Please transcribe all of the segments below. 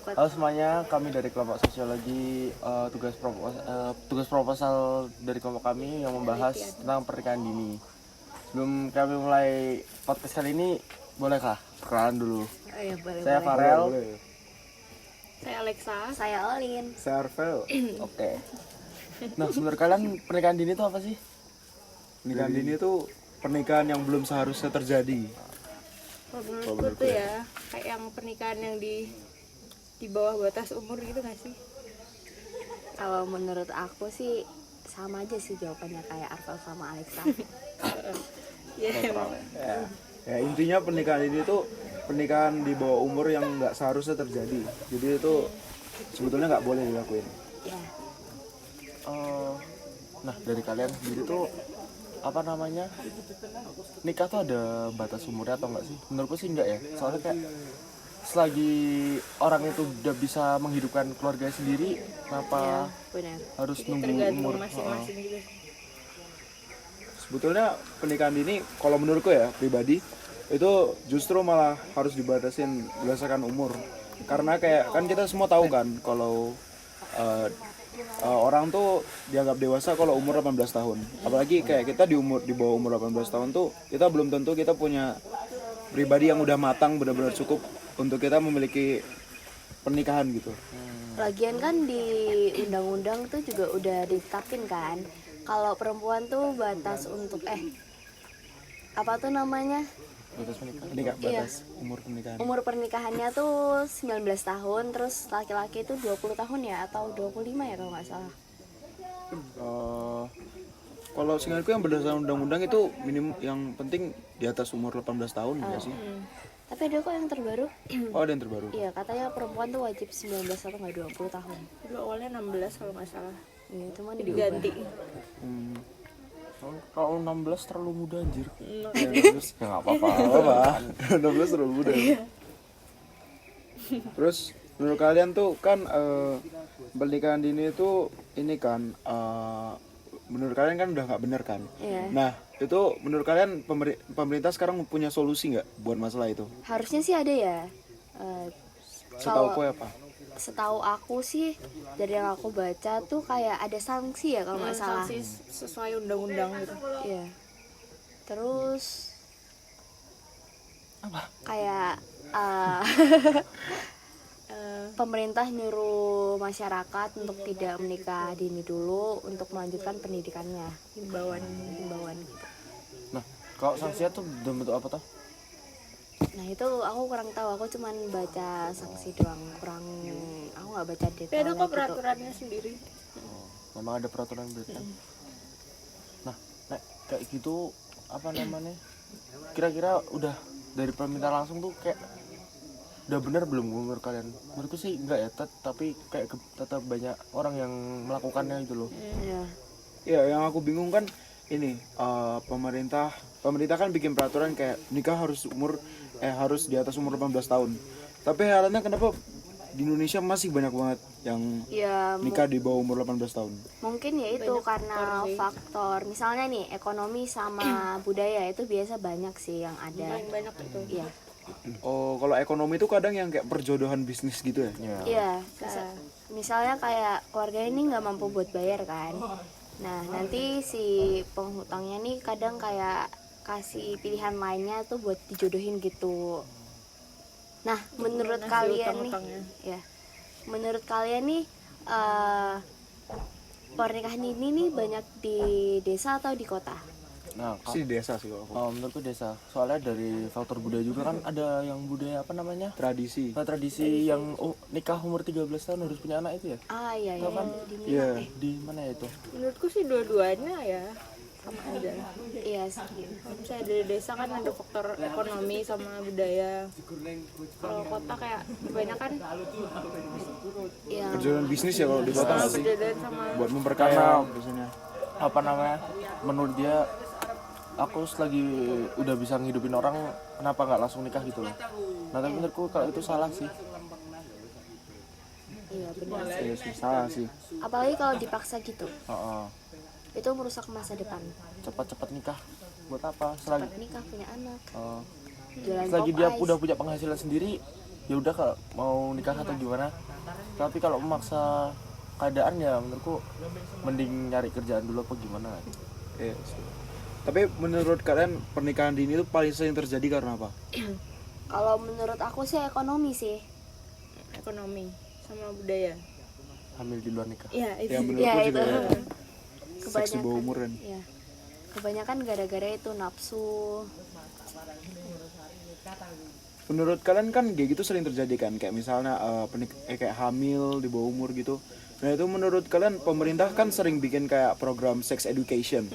Halo semuanya, kami dari kelompok sosiologi tugas proposal dari kelompok kami yang membahas tentang pernikahan dini. Sebelum kami mulai podcast kali ini, bolehkah perkenalan dulu? Oh iya, boleh. Saya Farel. Saya Alexa. Saya Olin. Saya Arvel. Oke. Nah, menurut kalian pernikahan dini itu apa sih? Pernikahan dini itu pernikahan yang belum seharusnya terjadi. Menurutku tuh ya, kayak yang pernikahan yang di bawah batas umur gitu nggak sih? Kalau menurut aku sih sama aja sih jawabannya kayak Arvel sama Alexa. Ya, emang. Ya intinya pernikahan ini tuh pernikahan di bawah umur yang nggak seharusnya terjadi. Jadi itu sebetulnya nggak boleh dilakuin. Ya, Nah, dari kalian sendiri tuh apa namanya? Nikah tuh ada batas umurnya atau enggak sih? Menurutku sih enggak ya. Soalnya kayak selagi orang itu udah bisa menghidupkan keluarganya sendiri, kenapa benar. harus Jadi nunggu tergantung umur? masing-masing gitu. Sebetulnya pernikahan dini kalau menurutku ya pribadi itu justru malah harus dibatasin berdasarkan umur. Karena kayak kan kita semua tahu kan kalau orang tuh dianggap dewasa kalau umur 18 tahun. Apalagi kayak kita di bawah umur 18 tahun tuh kita belum tentu kita punya pribadi yang udah matang benar-benar cukup untuk kita memiliki pernikahan gitu. Lagian kan di undang-undang tuh juga udah ditetapin kan. Kalau perempuan tuh batas untuk apa tuh namanya? Batas menikah. Batas umur pernikahan. Umur pernikahannya tuh 19 tahun, terus laki-laki itu 20 tahun ya atau 25 ya kalau nggak salah. Kalau seingatku yang berdasarkan undang-undang itu minimum yang penting di atas umur 18 tahun ya sih. Tapi ada kok yang terbaru. Oh, ada yang terbaru. Iya, katanya perempuan tuh wajib 19 atau nggak 20 tahun. Dulu awalnya 16 kalau nggak salah. Iya, itu mah Diganti. Kalau 16 terlalu muda anjir. Ya, 16 Ya enggak apa-apa. apa? 16 terlalu muda. Terus menurut kalian tuh kan pernikahan dini itu ini kan menurut kalian kan udah nggak bener kan? Iya. Nah itu menurut kalian pemerintah sekarang punya solusi nggak buat masalah itu? Harusnya sih ada ya. Setahu aku apa? Setahu aku sih dari yang aku baca tuh kayak ada sanksi ya kalau nggak salah. Sanksi sesuai undang-undang gitu. Iya. Terus Apa? kayak pemerintah nyuruh masyarakat untuk tidak menikah dini dulu untuk melanjutkan pendidikannya. Himbauan. Gitu. Nah, kalau sanksinya tuh dalam bentuk apa toh? Nah itu aku kurang tahu, aku cuman baca sanksi doang, aku nggak baca Tapi ada detailnya kok gitu. peraturannya sendiri. Memang ada peraturan berita. Nah, kayak gitu apa namanya? Kira-kira udah dari pemerintah langsung tuh kayak udah benar belum menurut kalian? Menurutku sih enggak ya, tapi kayak tetap banyak orang yang melakukannya gitu loh. Iya. Ya yang aku bingung kan ini pemerintah kan bikin peraturan kayak nikah harus di atas umur 18 tahun. Tapi herannya kenapa di Indonesia masih banyak banget yang Ya, nikah di bawah umur 18 tahun. mungkin ya itu karena faktor misalnya nih ekonomi sama budaya itu biasa banyak sih yang ada. Paling banyak itu. Iya. Oh, kalau ekonomi itu kadang yang kayak perjodohan bisnis gitu ya. Ya. Iya, misalnya kayak keluarga ini nggak mampu buat bayar kan. Nah, nanti si penghutangnya nih kadang kayak kasih pilihan lainnya tuh buat dijodohin gitu. Nah, menurut Ngasih kalian nih, utang-utangnya. ya, menurut kalian nih pernikahan ini nih banyak di desa atau di kota? Nah, Sih di desa sih kalau aku. menurutku desa. Soalnya dari faktor budaya juga kan ada yang budaya apa namanya? Tradisi. Nah, tradisi yang nikah umur 13 tahun harus punya anak itu ya? Ah iya ya, di Minang. Iya. Di mana ya itu? Menurutku sih dua-duanya ya sama aja. Iya sih. Misalnya dari desa kan ada faktor ekonomi sama budaya. Kalau kota kayak kebanyakan Iya. Perjodohan bisnis ya kalau di kota nggak sih? perbedaan sama Buat memperkaya biasanya. Apa namanya? Menurut dia aku selagi udah bisa ngehidupin orang, kenapa nggak langsung nikah gitu loh. Nah, tapi menurutku kalau itu salah sih. Iya benar. Iya sih, salah sih. Apalagi kalau dipaksa gitu, Heeh. itu merusak masa depan. Cepat-cepat nikah. Buat apa? Selagi Cepat nikah punya anak. eh, Jualan selagi dia Popeyes. udah punya penghasilan sendiri, ya udah kalau mau nikah atau gimana, tapi kalau memaksa keadaan ya menurutku mending nyari kerjaan dulu apa gimana. Iya. Tapi menurut kalian pernikahan dini itu paling sering terjadi karena apa? Kalau menurut aku sih ekonomi sih. Ekonomi sama budaya. Hamil di luar nikah. Iya itu. Ya menurutku Ya, juga itu. ya. Seks di bawah umur kan. Ya. Kebanyakan gara-gara itu nafsu. Menurut kalian kan kayak gitu sering terjadi kan, kayak misalnya kayak hamil di bawah umur gitu. Nah itu menurut kalian pemerintah kan sering bikin kayak program sex education.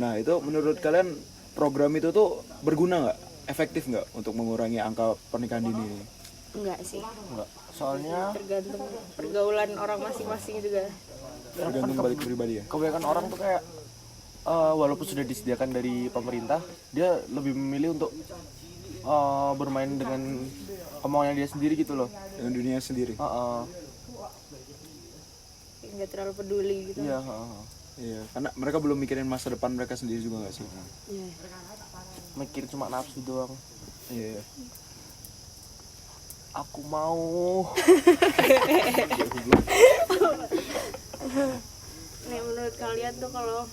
Nah itu menurut kalian program itu tuh berguna nggak, efektif nggak untuk mengurangi angka pernikahan dini ini? Enggak sih. Enggak. Soalnya Tergantung pergaulan orang masing-masing juga. Tergantung balik pribadi ya. kebanyakan orang tuh kayak walaupun sudah disediakan dari pemerintah, dia lebih memilih untuk bermain dengan kemauannya dia sendiri gitu loh. Dengan dunia sendiri. Nggak terlalu peduli gitu. Iya. Iya, karena mereka belum mikirin masa depan mereka sendiri juga nggak sih? Iya. Mikir cuma nafsu doang. Iya. Aku mau. Nih menurut kalian tuh kalau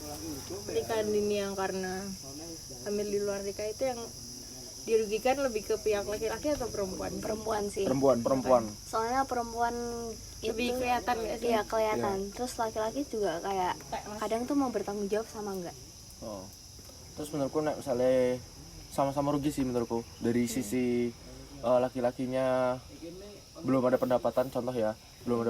pernikahan dini yang karena hamil di luar nikah itu yang dirugikan lebih ke pihak laki-laki atau perempuan? Perempuan sih. Perempuan. Soalnya perempuan Lebih itu kelihatan nggak sih? iya kelihatan. Terus laki-laki juga kayak kadang tuh mau bertanggung jawab sama enggak. Oh. Terus menurutku nek misalnya sama-sama rugi sih menurutku. Dari sisi laki-lakinya belum ada pendapatan, contoh ya, belum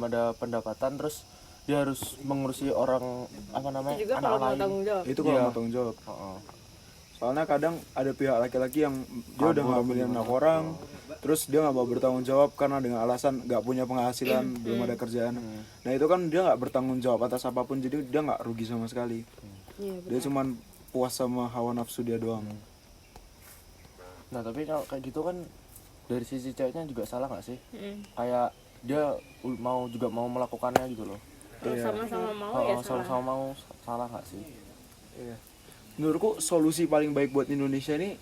ada pendapatan, terus dia harus mengurusi orang apa namanya, Itu juga anak kalau mau lain. tanggung jawab. Itu kalau Iya. mau tanggung jawab. Heeh. Soalnya kadang ada pihak laki-laki yang dia udah ngambilin anak orang, terus dia nggak mau bertanggung jawab karena dengan alasan nggak punya penghasilan, belum ada kerjaan. Nah itu kan dia nggak bertanggung jawab atas apapun, jadi dia nggak rugi sama sekali. Iya. Dia cuman puas sama hawa nafsu dia doang. Nah tapi kalau kayak gitu kan dari sisi ceweknya juga salah nggak sih? Mm. Kayak dia mau melakukannya gitu loh. Kalau sama-sama mau ya salah. Sama-sama mau, salah nggak sih? Iya. Menurutku solusi paling baik buat Indonesia ini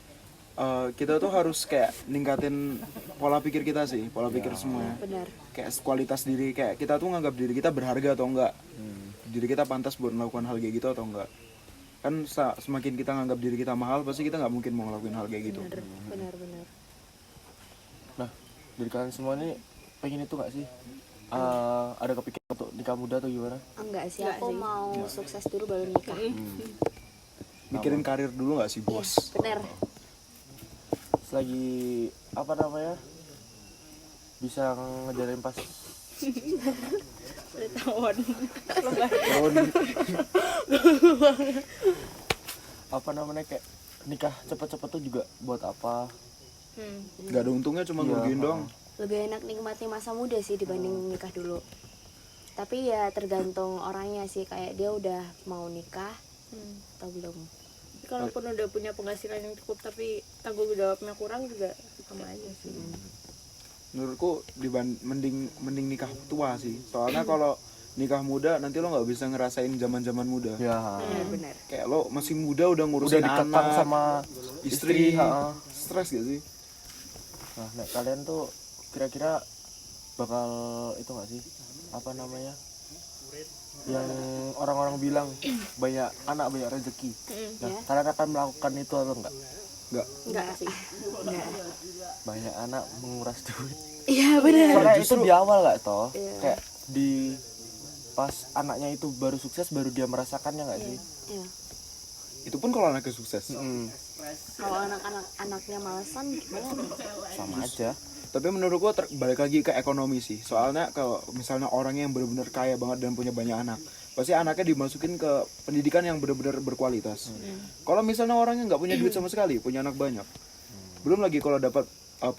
kita tuh harus kayak ningkatin pola pikir kita sih, pola pikir semuanya. Benar. Kayak kualitas diri, kayak kita tuh nganggap diri kita berharga atau enggak, diri kita pantas buat melakukan hal kayak gitu atau enggak. Kan semakin kita nganggap diri kita mahal, pasti kita nggak mungkin mau ngelakuin hal kayak gitu. Benar. Nah dari kalian semua ini pengen itu nggak sih? Ada kepikiran untuk nikah muda atau gimana? Enggak sih, Enggak aku sih. mau sukses dulu baru nikah. Mikirin karir dulu nggak sih, bos? Benar. Selagi apa namanya bisa ngejarin pas Tahun. apa namanya kayak nikah cepet-cepet tuh juga buat apa? Nggak ada untungnya, cuma ngerugiin doang. Lebih enak nikmati masa muda sih dibanding nikah dulu. Tapi ya tergantung orangnya sih, kayak dia udah mau nikah atau belum. Kalaupun udah punya penghasilan yang cukup tapi tanggung jawabnya kurang juga sama aja sih. Menurutku mending nikah tua sih. Soalnya kalau nikah muda nanti lo nggak bisa ngerasain zaman muda. Ya. Benar. Kayak lo masih muda udah Udah ngurusin dikekang anak, sama istri, ha-ha. stres gak sih? Nah, kalian tuh kira-kira bakal itu nggak sih? Apa namanya? Yang orang-orang bilang banyak anak banyak rezeki. Nah, kalian akan melakukan itu atau enggak? Enggak sih. Enggak. Banyak anak menguras duit. Iya benar. Soalnya itu di awal nggak toh? Kayak di pas anaknya itu baru sukses baru dia merasakannya nggak sih? Iya. Itu pun kalau anaknya sukses. Kalau anaknya malesan gimana? Sama aja. Tapi menurutku balik lagi ke ekonomi sih. Soalnya kalau misalnya orang yang benar-benar kaya banget dan punya banyak anak, pasti anaknya dimasukin ke pendidikan yang benar-benar berkualitas. Kalau misalnya orangnya nggak punya duit sama sekali, punya anak banyak, belum lagi kalau dapat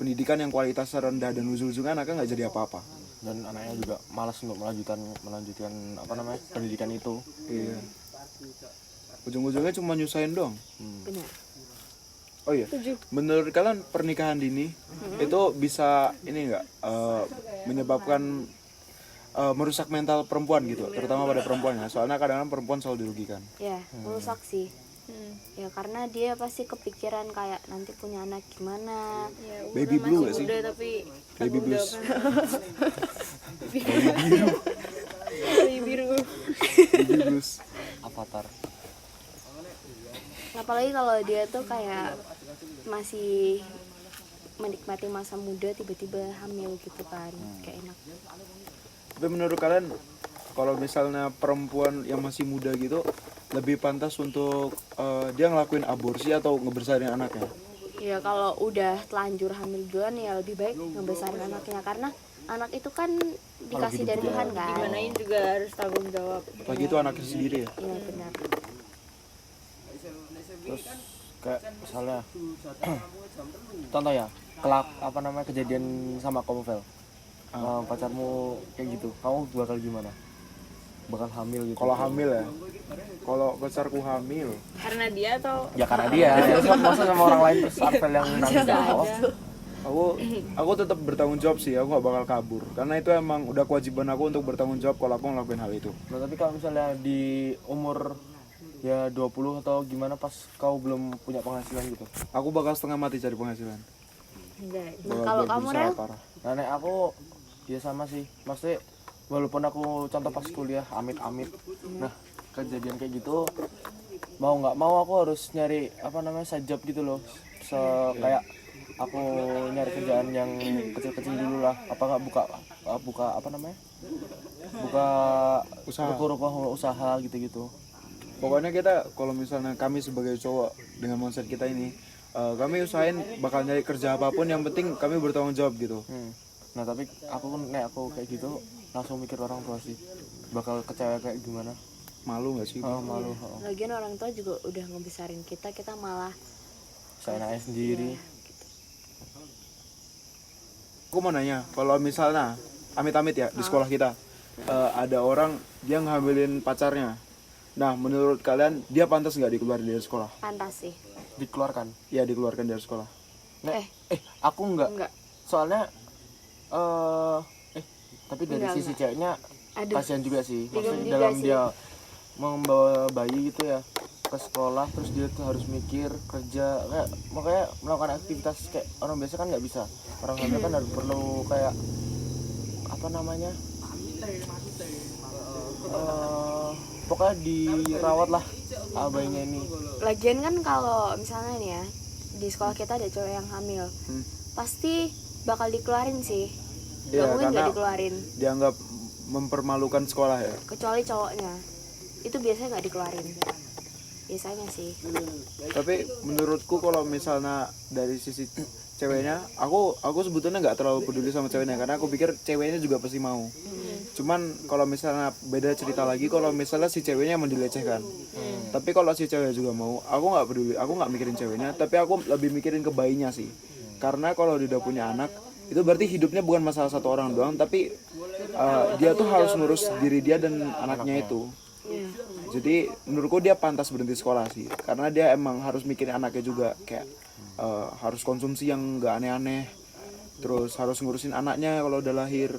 pendidikan yang kualitas rendah dan ujung-ujungnya anaknya nggak jadi apa-apa. Dan anaknya juga malas untuk melanjutkan apa namanya pendidikan itu. Iya. Ujung-ujungnya cuma nyusahin doang. Benar. Oh iya, menurut kalian pernikahan dini itu bisa ini nggak menyebabkan merusak mental perempuan gitu, terutama pada perempuan ya. Soalnya kadang-kadang perempuan selalu dirugikan. Ya, merusak sih. Ya karena dia pasti kepikiran kayak nanti punya anak gimana. Ya, Baby umurnya blue masih gak sih? muda tapi Baby tanggung blues. jawabnya baby biru. Baby blues. Avatar. Apalagi kalau dia tuh kayak masih menikmati masa muda tiba-tiba hamil gitu kan, kayak enak. Tapi menurut kalian kalau misalnya perempuan yang masih muda gitu lebih pantas untuk dia ngelakuin aborsi atau ngebesarin anaknya? Ya kalau udah telanjur hamil duluan ya lebih baik ngebesarin anaknya, karena anak itu kan dikasih dari Tuhan kan. Gimanain juga harus tanggung jawab. Apalagi itu anaknya sendiri ya. Iya benar. Terus kayak misalnya contoh ya, kelak apa namanya kejadian sama kamu Vel, pacarmu kayak gitu, kamu bakal gimana? Bakal hamil gitu? Kalau hamil ya, kalau pacarku hamil, Karena dia atau Ya karena dia, masa sama orang lain terus Arvel yang nangis di bawah. aku tetap bertanggung jawab sih. Aku gak bakal kabur karena itu emang udah kewajiban aku untuk bertanggung jawab kalau aku ngelakuin hal itu. Nah tapi kalau misalnya di umur ya 20 atau gimana pas kau belum punya penghasilan gitu, Aku bakal setengah mati cari penghasilan. enggak? Nah, kalau kamu berusaha Rel, parah. nah nek aku ya sama sih, maksudnya walaupun aku contoh pas kuliah amit-amit, nah kejadian kayak gitu mau nggak mau aku harus nyari apa namanya side job gitu loh, kayak aku nyari kerjaan yang kecil-kecil dulu lah, apa nggak buka apa namanya, buka Usaha. ruko-ruko usaha gitu-gitu. Pokoknya kita kalau misalnya kami sebagai cowok dengan mindset kita ini, kami usahain bakal nyari kerja apapun yang penting kami bertanggung jawab gitu. Nah tapi aku kayak gitu langsung mikir orang tua sih, bakal kecewa kayak gimana. Malu nggak sih? Malu, lagian orang tua juga udah ngebesarin kita malah seenaknya sendiri. Aku mau nanya, kalau misalnya amit-amit ya di sekolah kita ada orang dia ngambilin pacarnya. Nah, menurut kalian dia pantas nggak dikeluarin dari sekolah? pantas sih. Dikeluarkan. Ya dikeluarkan dari sekolah. Aku enggak. Enggak. Soalnya tapi dari Enggak, sisi ceweknya Aduh. kasihan juga sih. Maksudnya juga dalam sih. dia membawa bayi gitu ya ke sekolah, terus dia tuh harus mikir kerja, kayak makanya melakukan aktivitas kayak orang biasa kan nggak bisa. Orang hamil kan harus perlu kayak apa namanya, pokoknya dirawat lah bayinya ini. Lagian kan kalau misalnya nih ya di sekolah kita ada cowok yang hamil, pasti bakal dikeluarin sih. Gak Iya, mungkin karena gak dikeluarin, dianggap mempermalukan sekolah ya. kecuali cowoknya. Itu biasanya gak dikeluarin. Biasanya sih. Tapi menurutku kalau misalnya dari sisi ceweknya, aku sebetulnya nggak terlalu peduli sama ceweknya karena aku pikir ceweknya juga pasti mau. Cuman kalau misalnya beda cerita lagi kalau misalnya si ceweknya emang dilecehkan. Tapi kalau si cewek juga mau, aku nggak peduli, aku nggak mikirin ceweknya, tapi aku lebih mikirin ke bayinya sih. Karena kalau dia udah punya anak, itu berarti hidupnya bukan masalah satu orang doang, tapi dia tuh harus ngurus diri dia dan anaknya itu. Jadi menurutku dia pantas berhenti sekolah sih, karena dia emang harus mikirin anaknya juga, kayak harus konsumsi yang nggak aneh-aneh, terus harus ngurusin anaknya kalau udah lahir,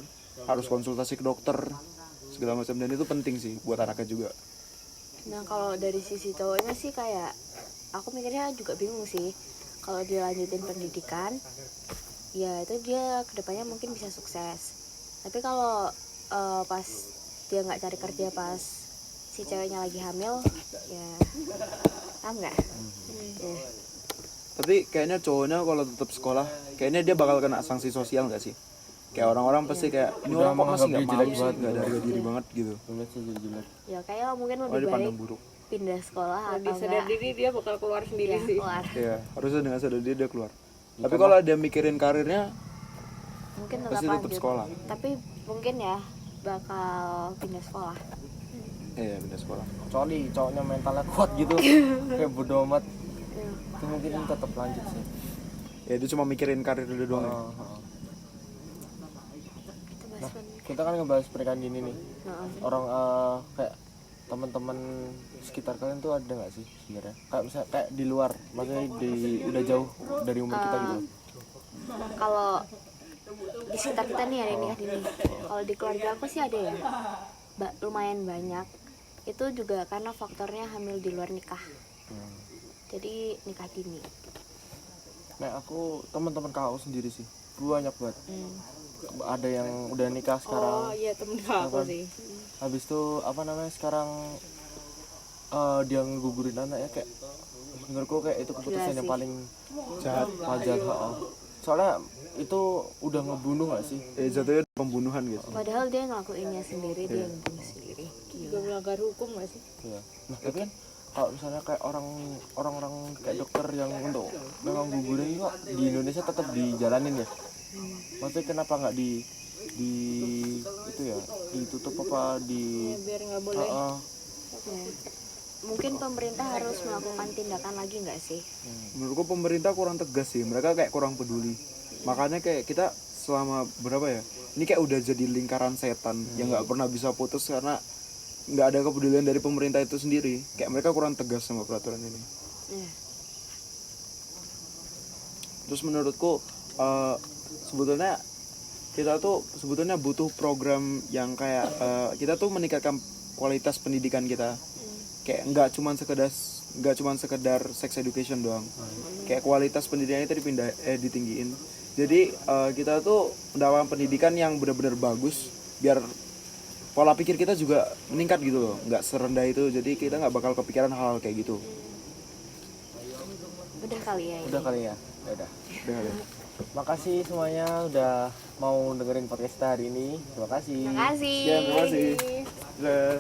harus konsultasi ke dokter segala macam, dan itu penting sih buat anaknya juga. Nah kalau dari sisi cowoknya sih kayak aku mikirnya juga bingung sih. Kalau dia lanjutin pendidikan, ya itu dia kedepannya mungkin bisa sukses. Tapi kalau pas dia nggak cari kerja pas si ceweknya lagi hamil, ya paham nggak? Ya. Tapi kayaknya cowoknya kalau tetap sekolah, kayaknya dia bakal kena sanksi sosial nggak sih? Kayak orang-orang pasti kayak ini Udah orang kok masih menganggap nggak dia mau jelek sih, banget nggak ada gitu. harga diri banget gitu. Ngeliat sih jadi jelek. Ya kayak mungkin Oh, lebih dipandang baik buruk. pindah sekolah Lebih atau sadar enggak diri dia bakal keluar sendiri ya, sih. keluar. Iya, harusnya dengan sadar diri dia keluar. Tapi kalau dia mikirin karirnya, Mungkin tetap pasti tetap lanjut. sekolah. Tapi mungkin ya bakal pindah sekolah. Iya pindah sekolah. Kecuali cowoknya mentalnya kuat gitu, kayak bodo amat, itu mungkin tetap lanjut sih. Ya dia cuma mikirin karir dulu doang. Ya. Kita bahas Kita kan ngebahas pernikahan dini nih. Heeh. Orang kayak teman-teman sekitar kalian tuh ada nggak sih sebenarnya? Kayak misalnya kayak di luar, maksudnya udah jauh dari umur kita gitu. Kalau di sekitar kita nih ada yang nikah dini. Kalau di keluarga aku sih ada ya, lumayan banyak. Itu juga karena faktornya hamil di luar nikah. Jadi nikah dini. Nah aku teman-teman kau sendiri sih banyak banget. Hmm. Ada yang udah nikah sekarang. Oh iya temen aku Apa? sih. Habis itu apa namanya sekarang dia ngegugurin anaknya kayak menurutku kayak itu keputusan Gila yang sih. paling Jahat. wajar. Soalnya itu udah ngebunuh gak sih? Jatuhnya pembunuhan gitu. Padahal dia ngelakuinnya sendiri, dia yang bunuh sendiri. Juga melanggar hukum gak sih? Iya. Nah tapi kan kalau misalnya kayak orang-orang kayak dokter yang untuk memang gugurin kok di Indonesia tetap dijalanin ya. Maksudnya kenapa nggak di itu ya ditutup apa di Ya, biar nggak boleh. Heeh. Ya. Mungkin pemerintah harus melakukan tindakan lagi nggak sih? Menurutku pemerintah kurang tegas sih, mereka kayak kurang peduli. Makanya kayak kita selama berapa ya, ini kayak udah jadi lingkaran setan yang nggak pernah bisa putus karena nggak ada kepedulian dari pemerintah itu sendiri. Kayak mereka kurang tegas sama peraturan ini. Ya. Terus menurutku sebetulnya kita tuh sebetulnya butuh program yang kayak kita tuh meningkatkan kualitas pendidikan kita. Kayak nggak cuma sekedar sex education doang. Kayak kualitas pendidikannya itu ditinggiin. Jadi kita tuh mendapatkan pendidikan yang benar-benar bagus biar pola pikir kita juga meningkat gitu loh, nggak serendah itu. Jadi kita nggak bakal kepikiran hal-hal kayak gitu. Udah kali ya ini. Udah kali ya. Udah. Udah kali. Makasih semuanya udah mau dengerin podcast kita hari ini. Terima kasih. Terima kasih. Ya, terima kasih. Udah.